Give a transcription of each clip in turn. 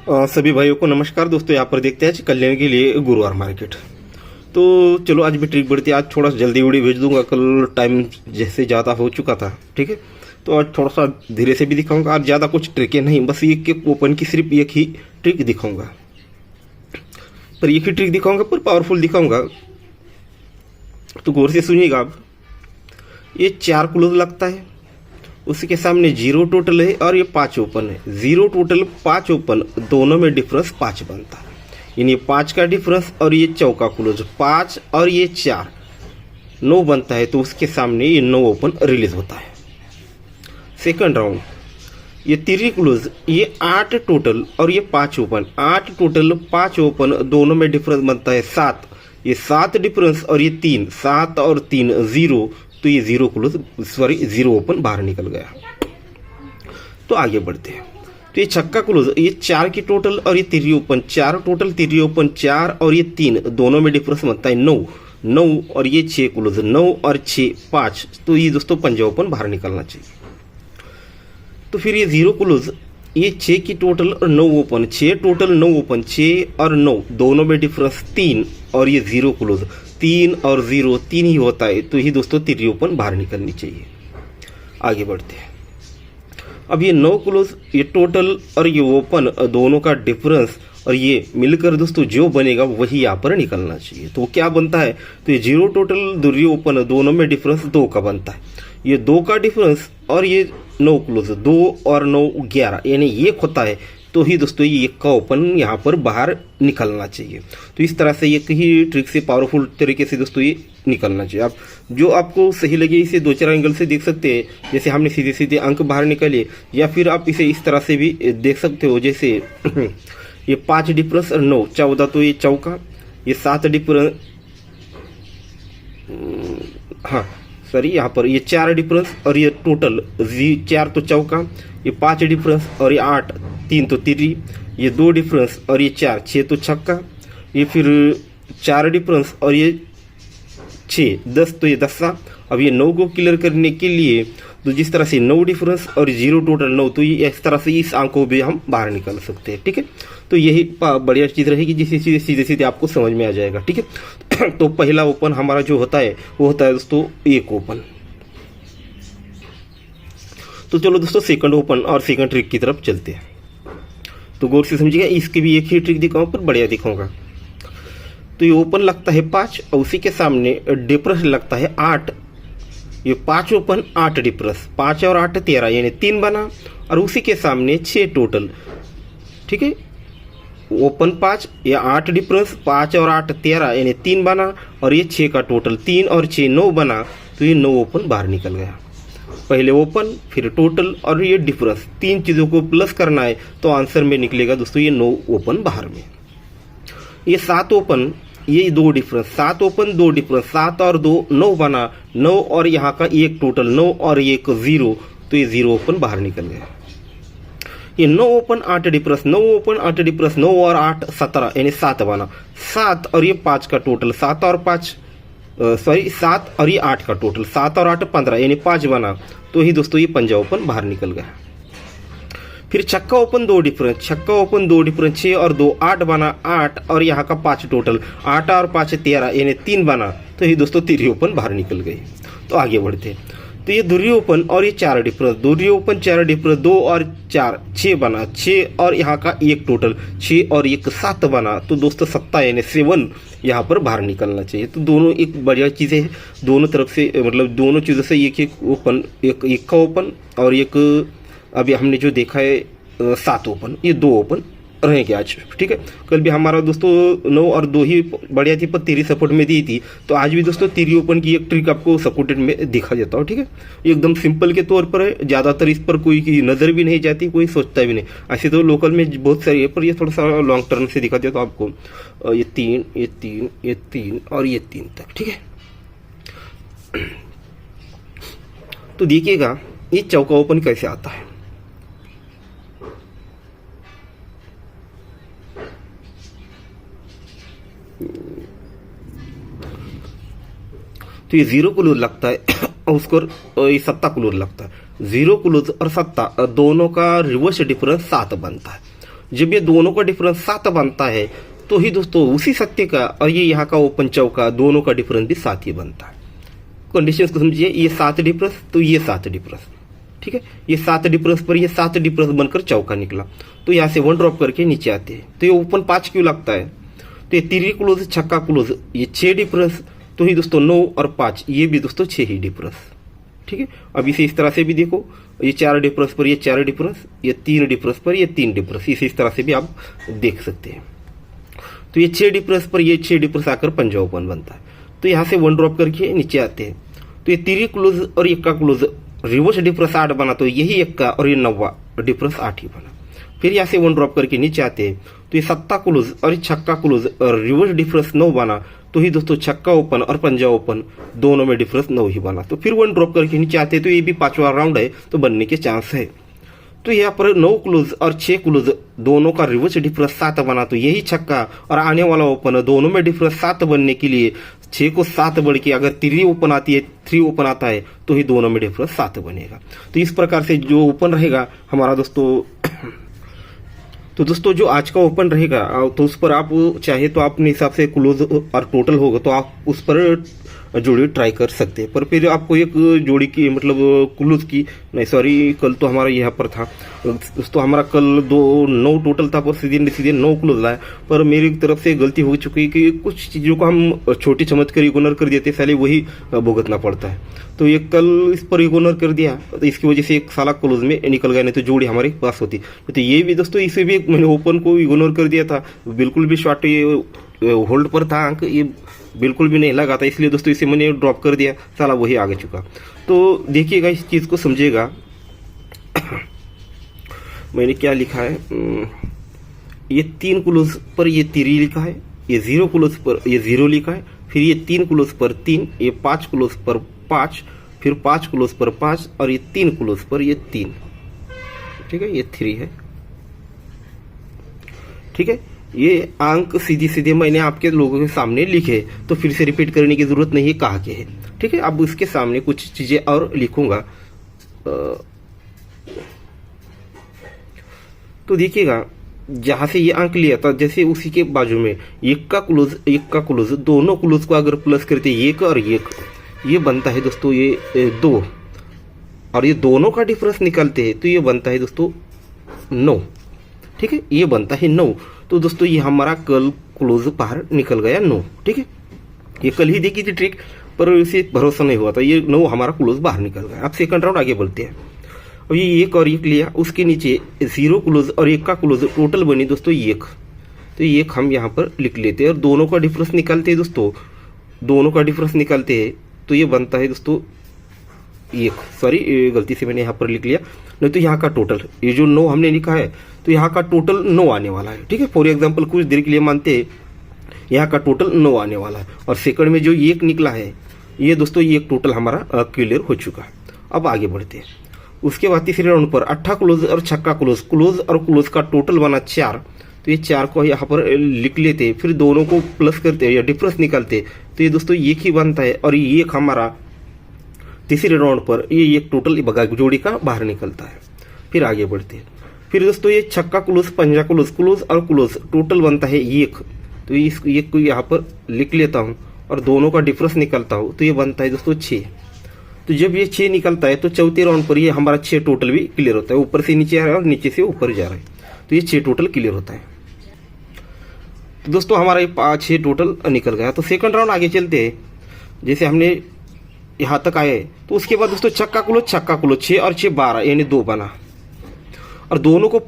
सभी भाइयों को नमस्कार। दोस्तों यहाँ पर देखते हैं कल्याण के लिए गुरुवार मार्केट। तो चलो आज भी ट्रिक बढ़ती है। आज थोड़ा सा जल्दी वीडियो भेज दूंगा, कल टाइम जैसे ज़्यादा हो चुका था। ठीक है, तो आज थोड़ा सा धीरे से भी दिखाऊंगा। आज ज़्यादा कुछ ट्रिकें नहीं, बस एक ओपन की सिर्फ एक ही ट्रिक दिखाऊंगा, पर एक ही ट्रिक दिखाऊंगा, पर पावरफुल दिखाऊंगा। तो गौर से सुनिएगा। आप ये 4 क्लोज लगता है, उसके सामने 0 टोटल है और ये 5 ओपन है। 0 टोटल 5 ओपन, दोनों में डिफरेंस 5 बनता है। यानी 5 का डिफरेंस और ये चौका क्लोज 5 और ये 4 9 बनता है। तो उसके सामने ये 9 ओपन रिलीज होता है। सेकंड राउंड ये 3 क्लोज, ये 8 टोटल और ये 5 ओपन। 8 टोटल 5 ओपन, दोनों में डिफरेंस बनता है 7। ये 7 डिफरेंस और ये 3, 7 और 3 0। तो ये 0 क्लोज, सॉरी 0 ओपन बाहर निकल गया। तो आगे बढ़ते हैं। तो ये छक्का क्लोज, ये 4 की टोटल और ये 3 ओपन। 4 टोटल 3 ओपन, 4 और ये 3, दोनों में डिफरेंस बनता है 9। 9 और ये 6 क्लोज, 9 और 6 5। तो ये दोस्तों पंजा ओपन बाहर निकलना चाहिए। तो फिर ये 0 क्लोज, ये 6 की टोटल और 9 ओपन। 6 टोटल 9 ओपन, 6 और 9, दोनों में डिफरेंस 3 और ये 0 क्लोज। 3 और 0 3 ही होता है। तो ये दोस्तों 3 ओपन बाहर निकलनी चाहिए। आगे बढ़ते हैं। अब ये 9 क्लोज, ये टोटल और ये ओपन, दोनों का डिफरेंस और ये मिलकर दोस्तों जो बनेगा वही यहाँ पर निकलना चाहिए। तो क्या बनता है? तो ये 0 टोटल 2 ओपन, दोनों में डिफरेंस 2 का बनता है। ये 2 का डिफरेंस और ये 9 क्लोज, 2 और 9 11, यानी ये होता है। तो ही दोस्तों ये 1 का ओपन यहाँ पर बाहर निकलना चाहिए। तो इस तरह से एक ही ट्रिक से, पावरफुल तरीके से दोस्तों ये निकलना चाहिए। आप जो आपको सही लगे इसे 2-4 एंगल से देख सकते हैं। जैसे हमने सीधे सीधे अंक बाहर निकाले, या फिर आप इसे इस तरह से भी देख सकते हो। जैसे ये 5 डिफरेंस और 9 14, तो ये चौका। ये 7 डिफरेंस, हाँ सॉरी, यहाँ पर ये 4 डिफरेंस और ये टोटल 4 तो चौका। ये 5 डिफरेंस और ये 8, 3 तो तिरी। ये 2 डिफरेंस और ये 4, 6 तो छक्का। ये फिर 4 डिफरेंस और ये 6 10, तो ये 10। अब ये 9 को क्लियर करने के लिए तो जिस तरह से 9 डिफरेंस और 0 टोटल 9, तो ये इस तरह से इस अंक को भी हम बाहर निकाल सकते हैं। ठीक है, तो यही बढ़िया चीज़ रहेगी, जिससे सीधे सीधे आपको समझ में आ जाएगा। ठीक है, तो पहला ओपन हमारा जो होता है वो होता है दोस्तों 1 ओपन। तो चलो दोस्तों सेकंड ओपन और सेकंड ट्रिक की तरफ चलते हैं। तो गौर से समझिएगा, इसकी भी एक ही ट्रिक दिखाऊं, पर बढ़िया दिखाऊंगा। तो ये ओपन लगता है 5 और उसी के सामने डिफरेंस लगता है 8। ये 5 ओपन 8 डिफरेंस, 5 और 8 13, यानी 3 बना। और उसी के सामने 6 टोटल। ठीक है, ओपन 5, ये 8 डिफरेंस, 5 और 8 13, यानी 3 बना। और ये 6 का टोटल, 3 और 6 9 बना। तो ये 9 ओपन बाहर निकल गया। पहले ओपन, फिर टोटल और ये डिफरेंस, 3 चीज़ों को प्लस करना है। तो आंसर में निकलेगा दोस्तों ये 9 ओपन बाहर में। ये 7 ओपन, ये 2 डिफरेंस, 7 ओपन 2 डिफरेंस, 7 और 2 9 बना। 9 और यहाँ का 1 टोटल, 9 और 1 0। तो ये 0 ओपन बाहर निकल गया। ये 9 ओपन 8 डिफरेंस, 9 ओपन 8 डिफरेंस, 9 और 8 17, यानी 7 बना। 7 और ये 5 का टोटल, 7 और 5 सॉरी 7 और ये 8 का टोटल, 7 और 8 15, यानी 5 बना। तो ही दोस्तों ये पंजा ओपन बाहर निकल गया। फिर छक्का ओपन 2 डिफरेंस, छक्का ओपन 2 डिफरेंस, 6 और 2 8 बना। 8 और यहाँ का 5 टोटल, 8 और 5 13, यानी 3 बना। तो ये दोस्तों 3 ओपन बाहर निकल गई। तो आगे बढ़ते हैं। तो ये 2 ओपन और ये 4 डिफरेंस, 2 ओपन 4 डिफरेंस, 2 और 4 6 बना। 6 और यहाँ का 1 टोटल, 6 और 1 7 बना। तो दोस्तों 7 यानी 7 यहाँ पर बाहर निकलना चाहिए। तो दोनों एक बढ़िया चीज़ें हैं, दोनों तरफ से, मतलब दोनों चीज़ों से एक ओपन, एक का ओपन और एक अभी हमने जो देखा है 7 ओपन, ये 2 ओपन रहेंगे आज। ठीक है, कल भी हमारा दोस्तों 9 और 2 ही बढ़िया थी, पर 3 सपोर्ट में दी थी। तो आज भी दोस्तों 3 ओपन की एक ट्रिक आपको सपोर्टेड में दिखा देता हूँ। ठीक है, एकदम सिंपल के तौर पर है, ज़्यादातर इस पर कोई की नज़र भी नहीं जाती, कोई सोचता भी नहीं। ऐसे तो लोकल में बहुत सारी है, पर ये थोड़ा सा लॉन्ग टर्म से दिखा देता हूँ आपको। ये 3 ये 3 ये 3 और ये 3 तक। ठीक है, तो देखिएगा ये चौका ओपन कैसे आता है। तो ये 0 क्लोज लगता है और उसको ये 7 क्लोज लगता है। 0 क्लोज और 7 दोनों का रिवर्स डिफरेंस 7 बनता है। जब ये दोनों का डिफरेंस 7 बनता है तो ही दोस्तों उसी सत्य का और ये यहाँ का ओपन चौका दोनों का डिफरेंस भी 7 ही बनता है। कंडीशन को समझिए, ये 7 डिफरेंस तो ये 7 डिफरेंस, ठीक है, ये 7 डिफरेंस पर ये 7 डिफरेंस बनकर चौका निकला। तो यहाँ से 1 ड्रॉप करके नीचे आते हैं तो ये ओपन 5 क्यों लगता है, तो ये तिरी क्लोज छक्का क्लोज ये 6 डिफरेंस, तो ही दोस्तों 9 और 5 ये भी दोस्तों 6 ही डिफरेंस, ठीक है। अब इसे इस तरह से भी देखो, ये 4 डिफरेंस पर ये 4 डिफरेंस, ये 3 डिफरेंस पर ये 3 डिफरेंस, इसे इस तरह से भी आप देख सकते हैं। तो ये 6 डिफरेंस पर ये 6 डिफरेंस आकर पंजा ओपन बनता है। तो यहाँ से 1 ड्रॉप करके नीचे आते हैं तो ये तिरी क्लोज और एक्का क्लोज रिवर्स डिफरेंस 8 बना, तो यही एक्का और ये 9वां डिफरेंस 8 ही बना। फिर यहाँ से 1 ड्रॉप करके नीचे आते हैं तो ये सत्ता क्लोज और ये छक्का क्लोज और रिवर्स डिफरेंस 9 बना, तो ही दोस्तों छक्का ओपन और पंजा ओपन दोनों में डिफरेंस 9 ही बना। तो फिर 1 ड्रॉप करके नीचे आते हैं तो ये भी 5वां राउंड है तो बनने के चांस है। तो यहाँ पर 9 क्लोज और 6 क्लोज दोनों का रिवर्स डिफरेंस 7 बना, तो यही छक्का और आने वाला ओपन दोनों में डिफरेंस 7 बनने के लिए 6 को 7 बढ़ के अगर 3 ओपन आती है 3 ओपन आता है तो ही दोनों में डिफरेंस 7 बनेगा। तो इस प्रकार से जो ओपन रहेगा हमारा दोस्तों तो दोस्तों जो आज का ओपन रहेगा तो उस पर आप चाहे तो अपने हिसाब से क्लोज और टोटल होगा तो आप उस पर जोड़ी ट्राई कर सकते हैं। पर फिर आपको एक जोड़ी की मतलब क्लोज की नहीं, सॉरी कल तो हमारा यहाँ पर था दोस्तों, हमारा कल 9 टोटल था पर सीधे 9 क्लोज लाया। पर मेरी तरफ से गलती हो चुकी कि कुछ चीज़ों को हम छोटी समझ कर इग्नोर कर देते, साले वही भुगतना पड़ता है। तो ये कल इस पर इग्नोर कर दिया तो इसकी वजह से एक साला क्लोज में निकल गया, नहीं तो जोड़ी हमारे पास होती। तो ये भी दोस्तों इसे भी मैंने ओपन को इग्नोर कर दिया था, बिल्कुल भी शॉर्ट ये होल्ड पर था अंक, ये बिल्कुल भी नहीं लगा था, इसलिए दोस्तों इसे मैंने ड्रॉप कर दिया, साला वही आगे चुका। तो देखिएगा इस चीज़ को समझिएगा मैंने क्या लिखा है, ये 3 क्लोज पर ये 3 लिखा है, ये 0 क्लोज पर ये 0 लिखा है, फिर ये 3 क्लोज पर 3, ये 5 क्लोज पर 5, फिर 5 क्लोज पर 5 और ये 3 क्लोज पर ये 3, ठीक है, ये 3 है, ठीक है। ये अंक सीधे सीधे मैंने आपके लोगों के सामने लिखे, तो फिर से रिपीट करने की जरूरत नहीं है, कहा के है, ठीक है। अब उसके सामने कुछ चीजें और लिखूंगा तो देखिएगा जहां से ये अंक लिया था जैसे उसी के बाजू में एक का क्लोज दोनों क्लोज को अगर प्लस करते एक और एक, ये बनता है दोस्तों ये 2 और ये दोनों का डिफरेंस निकालते हैं तो ये बनता है दोस्तों 9, ठीक है, ये बनता है 9। तो दोस्तों ये हमारा कल क्लोज बाहर निकल गया 9, ठीक है। ये कल ही देखी थी ट्रिक पर इसे भरोसा नहीं हुआ था, ये 9 हमारा क्लोज बाहर निकल गया। अब सेकंड राउंड आगे बढ़ते हैं। अब ये 1 और 1 लिया, उसके नीचे 0 क्लोज और 1 का क्लोज टोटल बनी दोस्तों 1, तो 1 हम यहाँ पर लिख लेते हैं और दोनों का डिफरेंस निकालते हैं दोस्तों, दोनों का डिफरेंस निकालते हैं तो ये बनता है दोस्तों 1, सॉरी गलती से मैंने यहाँ पर लिख लिया, नहीं तो यहाँ का टोटल ये जो 9 हमने लिखा है तो यहाँ का टोटल 9 आने वाला है, ठीक है। फॉर एग्जांपल कुछ देर के लिए मानते हैं यहाँ का टोटल 9 आने वाला है और सेकंड में जो 1 निकला है ये दोस्तों ये एक टोटल हमारा क्लियर हो चुका है। अब आगे बढ़ते हैं। उसके बाद तीसरे राउंड पर 8 क्लोज और छक्का क्लोज और क्लोज का टोटल बना 4, तो ये 4 को यहाँ पर लिख लेते, फिर दोनों को प्लस करते या डिफरेंस निकालते तो ये दोस्तों 1 ही बनता है और ये 1 हमारा तीसरे राउंड पर ये एक टोटल जोड़ी का बाहर निकलता है। फिर आगे बढ़ते हैं। फिर दोस्तों ये छक्का क्लोज पंजा क्लोज और क्लोज टोटल बनता है 1, तो इस 1 को यहाँ पर लिख लेता हूँ और दोनों का डिफरेंस निकालता हूँ तो ये बनता है दोस्तों 6। तो जब ये 6 निकलता है तो चौथे राउंड पर ये हमारा 6 टोटल भी क्लियर होता है, ऊपर से नीचे आ रहा है और नीचे से ऊपर जा रहा है, तो ये 6 टोटल क्लियर होता है। तो दोस्तों हमारा ये 6 टोटल निकल गया। तो सेकंड राउंड आगे चलते हैं। जैसे हमने यहाँ तक आए तो उसके बाद दोस्तों छक्का क्लोज 6 और 6 12 यानी 2 बना और दोनों को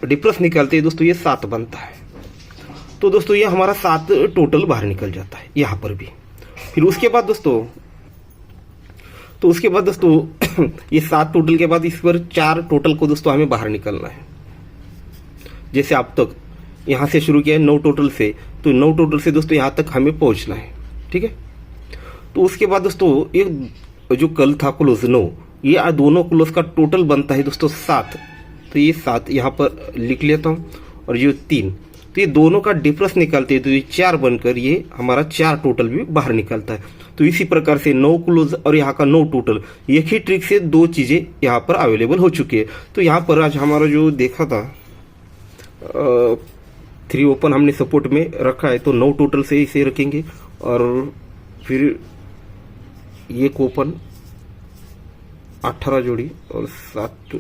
डिफरेंस निकालते हैं दोस्तों ये 7 बनता है। तो दोस्तों ये हमारा 7 टोटल बाहर निकल जाता है यहाँ पर भी। फिर उसके बाद दोस्तों ये 7 टोटल के बाद इस पर 4 टोटल को दोस्तों हमें बाहर निकलना है। जैसे अब तक यहाँ से शुरू किया है 9 टोटल से, तो 9 टोटल से दोस्तों यहाँ तक हमें पहुँचना है, ठीक है। तो उसके बाद दोस्तों एक जो कल था क्लोज 9, ये दोनों क्लोज का टोटल बनता है दोस्तों 7, तो ये 7 यहाँ पर लिख लेता हूँ और ये 3, तो ये दोनों का डिफरेंस निकालते हैं तो ये 4 बनकर ये हमारा 4 टोटल भी बाहर निकलता है। तो इसी प्रकार से 9 क्लोज और यहाँ का 9 टोटल, एक ही ट्रिक से 2 चीजें यहाँ पर अवेलेबल हो चुकी है। तो यहाँ पर आज हमारा जो देखा था 3 ओपन हमने सपोर्ट में रखा है, तो 9 टोटल से इसे रखेंगे। और फिर एक ओपन 18 जोड़ी और 7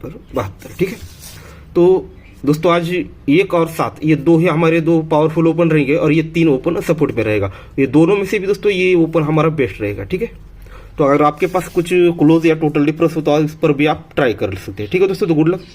पर 72, ठीक है। तो दोस्तों आज 1 और 7 ये 2 ही हमारे 2 पावरफुल ओपन रहेंगे और ये 3 ओपन सपोर्ट में रहेगा। ये दोनों में से भी दोस्तों ये ओपन हमारा बेस्ट रहेगा, ठीक है। तो अगर आपके पास कुछ क्लोज या टोटल डिफरेंस हो तो इस पर भी आप ट्राई कर सकते हैं, ठीक है दोस्तों। तो गुड लक।